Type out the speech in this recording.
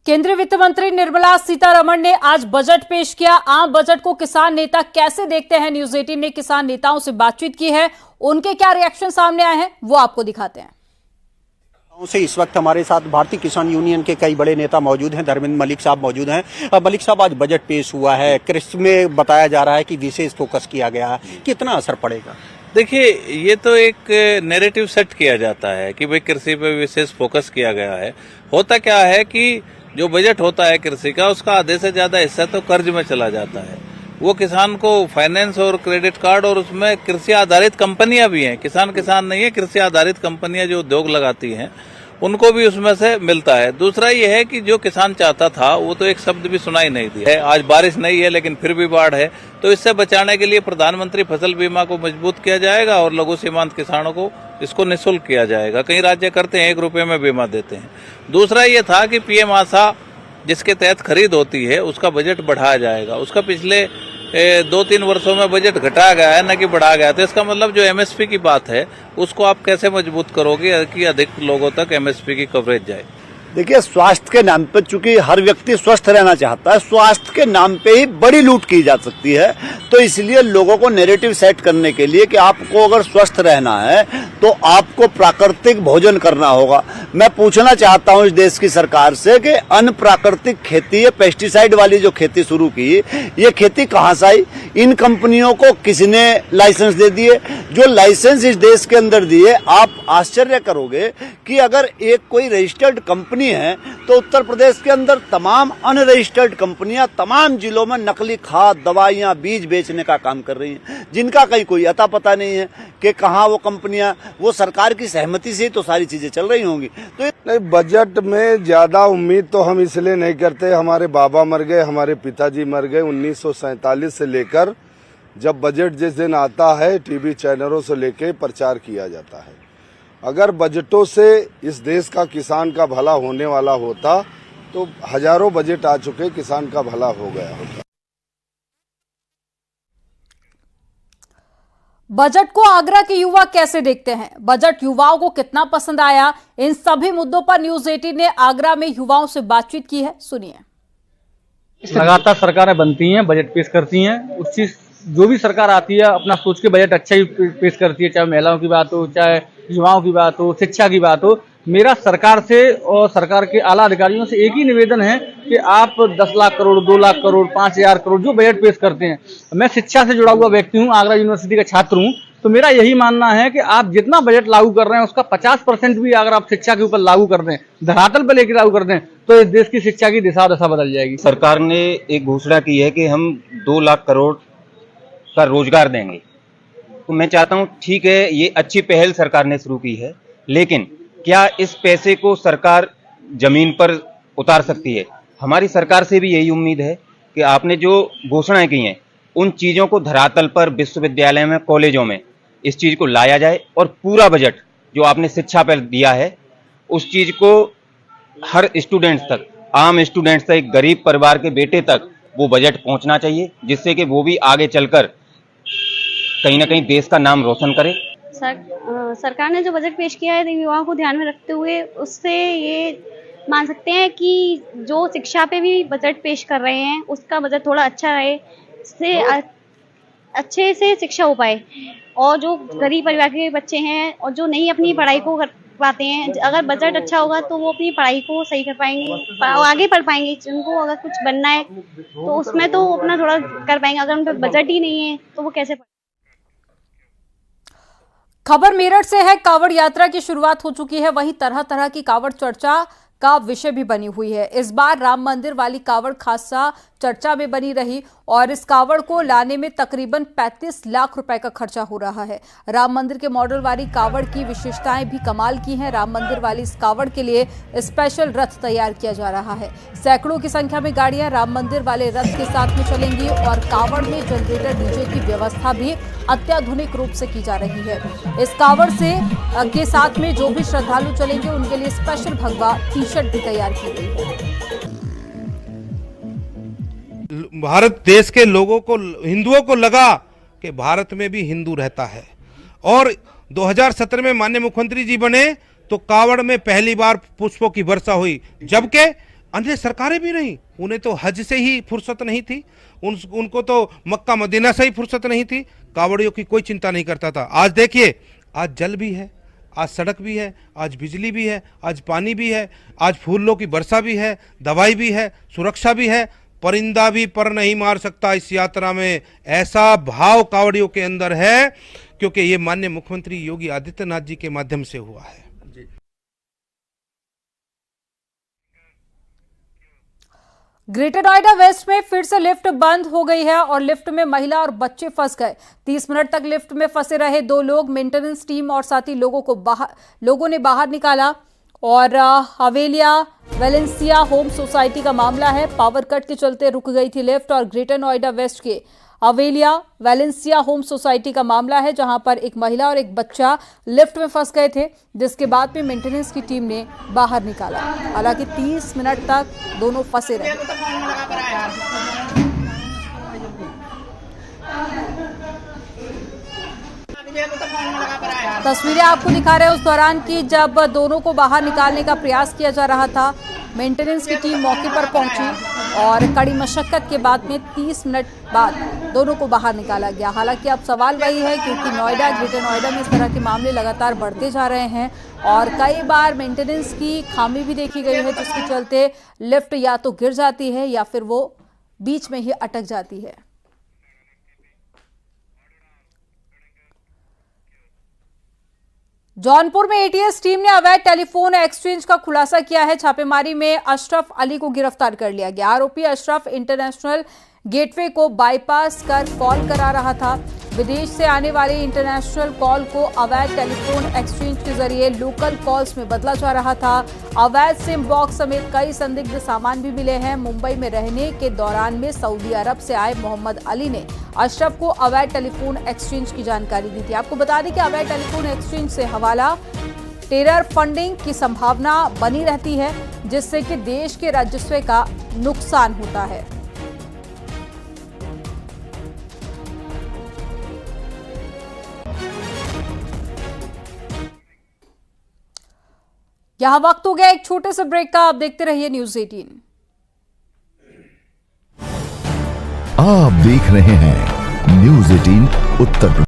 केंद्रीय वित्त मंत्री निर्मला सीतारमण ने आज बजट पेश किया। आम बजट को किसान नेता कैसे देखते हैं, न्यूज 18 ने किसान नेताओं से बातचीत की है। उनके क्या रिएक्शन सामने आए हैं वो आपको दिखाते हैं। से इस वक्त हमारे साथ भारतीय किसान यूनियन के कई बड़े नेता मौजूद हैं। धर्मेंद्र मलिक साहब मौजूद हैं। मलिक साहब, आज बजट पेश हुआ है, कृषि में बताया जा रहा है कि विशेष फोकस किया गया है, कितना असर पड़ेगा? देखिए, ये तो एक नैरेटिव सेट किया जाता है कि भाई कृषि पे विशेष फोकस किया गया है। होता क्या है कि जो बजट होता है कृषि का, उसका आधे से ज्यादा हिस्सा तो कर्ज में चला जाता है। वो किसान को फाइनेंस और क्रेडिट कार्ड और उसमें कृषि आधारित कंपनियां भी हैं, किसान नहीं है, कृषि आधारित कंपनियां जो उद्योग लगाती हैं उनको भी उसमें से मिलता है। दूसरा ये है कि जो किसान चाहता था वो तो एक शब्द भी सुनाई नहीं दिया है। आज बारिश नहीं है लेकिन फिर भी बाढ़ है, तो इससे बचाने के लिए प्रधानमंत्री फसल बीमा को मजबूत किया जाएगा और लघु सीमांत किसानों को इसको निःशुल्क किया जाएगा। कई राज्य करते हैं, 1 रुपये में बीमा देते हैं। दूसरा ये था कि पीएम आशा जिसके तहत खरीद होती है उसका बजट बढ़ाया जाएगा। उसका पिछले 2-3 वर्षों में बजट घटाया गया है, न कि बढ़ाया गया। तो इसका मतलब जो एमएसपी की बात है उसको आप कैसे मजबूत करोगे कि अधिक लोगों तक एमएसपी की कवरेज जाए? देखिए, स्वास्थ्य के नाम पे, चूंकि हर व्यक्ति स्वस्थ रहना चाहता है, स्वास्थ्य के नाम पे ही बड़ी लूट की जा सकती है। तो इसलिए लोगों को नैरेटिव सेट करने के लिए कि आपको अगर स्वस्थ रहना है तो आपको प्राकृतिक भोजन करना होगा। मैं पूछना चाहता हूं इस देश की सरकार से कि अनप्राकृतिक खेती, ये पेस्टिसाइड वाली जो खेती शुरू की, ये खेती कहां से आई? इन कंपनियों को किसने लाइसेंस दे दिए? जो लाइसेंस इस देश के अंदर दिए, आप आश्चर्य करोगे कि अगर एक कोई रजिस्टर्ड कंपनी है तो उत्तर प्रदेश के अंदर तमाम अनरजिस्टर्ड कंपनियां तमाम जिलों में नकली खाद, दवाइयां, बीज बेचने का काम कर रही हैं, जिनका कहीं कोई अता पता नहीं है कि कहां वो कंपनियां, वो सरकार की सहमति से तो सारी चीजें चल रही होंगी। तो नहीं, बजट में ज्यादा उम्मीद तो हम इसलिए नहीं करते। हमारे बाबा मर गए, हमारे पिताजी मर गए। 1947 से लेकर जब बजट जिस दिन आता है टीवी चैनलों से लेकर प्रचार किया जाता है। अगर बजटों से इस देश का किसान का भला होने वाला होता तो हजारों बजट आ चुके, किसान का भला हो गया होता। बजट को आगरा के युवा कैसे देखते हैं, बजट युवाओं को कितना पसंद आया, इन सभी मुद्दों पर न्यूज 18 ने आगरा में युवाओं से बातचीत की है। सुनिए। लगातार सरकारें बनती हैं, बजट पेश करती हैं। उस चीज जो भी सरकार आती है अपना सोच के बजट अच्छा ही पेश करती है, चाहे महिलाओं की बात हो, चाहे युवाओं की बात हो, शिक्षा की बात हो। मेरा सरकार से और सरकार के आला अधिकारियों से एक ही निवेदन है कि आप 10 लाख करोड़, 2 लाख करोड़, 5,000 करोड़ जो बजट पेश करते हैं, मैं शिक्षा से जुड़ा हुआ व्यक्ति हूँ, आगरा यूनिवर्सिटी का छात्र हूँ, तो मेरा यही मानना है कि आप जितना बजट लागू कर रहे हैं उसका 50% भी अगर आप शिक्षा के ऊपर लागू कर दें, धरातल पर लेकर लागू कर दें, तो इस देश की शिक्षा की दिशा दशा बदल जाएगी। सरकार ने एक घोषणा की है कि हम 2 लाख करोड़ का रोजगार देंगे। तो मैं चाहता हूं, ठीक है, ये अच्छी पहल सरकार ने शुरू की है, लेकिन क्या इस पैसे को सरकार जमीन पर उतार सकती है? हमारी सरकार से भी यही उम्मीद है कि आपने जो घोषणाएं की हैं उन चीजों को धरातल पर विश्वविद्यालय में, कॉलेजों में इस चीज को लाया जाए और पूरा बजट जो आपने शिक्षा पर दिया है उस चीज को हर स्टूडेंट्स तक, आम स्टूडेंट्स तक, गरीब परिवार के बेटे तक वो बजट पहुंचना चाहिए, जिससे कि वो भी आगे चलकर कहीं ना कहीं देश का नाम रोशन करे। सरकार ने जो बजट पेश किया है युवाओं को ध्यान में रखते हुए, उससे ये मान सकते हैं कि जो शिक्षा पे भी बजट पेश कर रहे हैं उसका बजट थोड़ा अच्छा रहे, इससे अच्छे से शिक्षा हो पाए। और जो गरीब परिवार के बच्चे हैं और जो नहीं अपनी पढ़ाई को कर पाते हैं, अगर बजट अच्छा होगा तो वो अपनी पढ़ाई को सही कर पाएंगे, आगे पढ़ पाएंगे। उनको अगर कुछ बनना है तो उसमें तो अपना थोड़ा कर पाएंगे, अगर उन पर बजट ही नहीं है तो वो कैसे। खबर मेरठ से है। कावड़ यात्रा की शुरुआत हो चुकी है, वहीं तरह तरह की कावड़ चर्चा का विषय भी बनी हुई है। इस बार राम मंदिर वाली कावड़ खासा चर्चा में बनी रही और इस कावड़ को लाने में तकरीबन 35 लाख रुपए का खर्चा हो रहा है। राम मंदिर के मॉडल वाली कावड़ की विशेषताएं भी कमाल की हैं। राम मंदिर वाली इस कावड़ के लिए स्पेशल रथ तैयार किया जा रहा है। सैकड़ों की संख्या में गाड़ियां राम मंदिर वाले रथ के साथ में चलेंगी और कावड़ में जनरेटर, डीजे की व्यवस्था भी अत्याधुनिक रूप से की जा रही है। इस कावड़ से के साथ में जो भी श्रद्धालु चलेंगे उनके लिए स्पेशल भगवा टी-शर्ट भी तैयार की गई है। भारत देश के लोगों को, हिंदुओं को लगा कि भारत में भी हिंदू रहता है और 2017 में माननीय मुख्यमंत्री जी बने तो कावड़ में पहली बार पुष्पों की वर्षा हुई, जबकि अन्य सरकारें भी नहीं, उन्हें तो हज से ही फुर्सत नहीं थी, उनको तो मक्का मदीना से ही फुर्सत नहीं थी, कावड़ियों की कोई चिंता नहीं करता था। आज देखिए, आज जल भी है, आज सड़क भी है, आज बिजली भी है, आज पानी भी है, आज फूलों की वर्षा भी है, दवाई भी है, सुरक्षा भी है। परिंदा भी पर नहीं मार सकता इस यात्रा में, ऐसा भाव कावड़ियों के अंदर है, क्योंकि ये माननीय मुख्यमंत्री योगी आदित्यनाथ जी के माध्यम से हुआ है। ग्रेटर नोएडा वेस्ट में फिर से लिफ्ट बंद हो गई है और लिफ्ट में महिला और बच्चे फंस गए। 30 मिनट तक लिफ्ट में फंसे रहे 2 लोग, मेंटेनेंस टीम और साथी लोगों ने बाहर निकाला। और हवेलिया वेलेंसिया होम सोसाइटी का मामला है। पावर कट के चलते रुक गई थी लिफ्ट और ग्रेटर नोएडा वेस्ट के हवेलिया वेलेंसिया होम सोसाइटी का मामला है, जहां पर एक महिला और एक बच्चा लिफ्ट में फंस गए थे, जिसके बाद में मेंटेनेंस की टीम ने बाहर निकाला। हालांकि 30 मिनट तक दोनों फंसे रहे। तस्वीरें आपको दिखा रहे हैं उस दौरान की जब दोनों को बाहर निकालने का प्रयास किया जा रहा था। मेंटेनेंस की टीम मौके पर पहुंची और कड़ी मशक्कत के बाद में 30 मिनट बाद दोनों को बाहर निकाला गया। हालांकि अब सवाल वही है, क्योंकि नोएडा ग्रेटर नोएडा में इस तरह के मामले लगातार बढ़ते जा रहे हैं और कई बार मेंटेनेंस की खामी भी देखी गई है, जिसके चलते लिफ्ट या तो गिर जाती है या फिर वो बीच में ही अटक जाती है। जौनपुर में एटीएस टीम ने अवैध टेलीफोन एक्सचेंज का खुलासा किया है। छापेमारी में अशरफ अली को गिरफ्तार कर लिया गया। आरोपी अशरफ इंटरनेशनल गेटवे को बाईपास कर कॉल करा रहा था। विदेश से आने वाले इंटरनेशनल कॉल को अवैध टेलीफोन एक्सचेंज के जरिए लोकल कॉल्स में बदला जा रहा था। अवैध सिम बॉक्स समेत कई संदिग्ध सामान भी मिले हैं। मुंबई में रहने के दौरान में सऊदी अरब से आए मोहम्मद अली ने अशरफ को अवैध टेलीफोन एक्सचेंज की जानकारी दी थी। आपको बता दें कि अवैध टेलीफोन एक्सचेंज से हवाला टेरर फंडिंग की संभावना बनी रहती है, जिससे कि देश के राजस्व का नुकसान होता है। यहां वक्त हो गया एक छोटे से ब्रेक का। आप देखते रहिए न्यूज़ 18। आप देख रहे हैं न्यूज़ 18 उत्तर प्रदेश।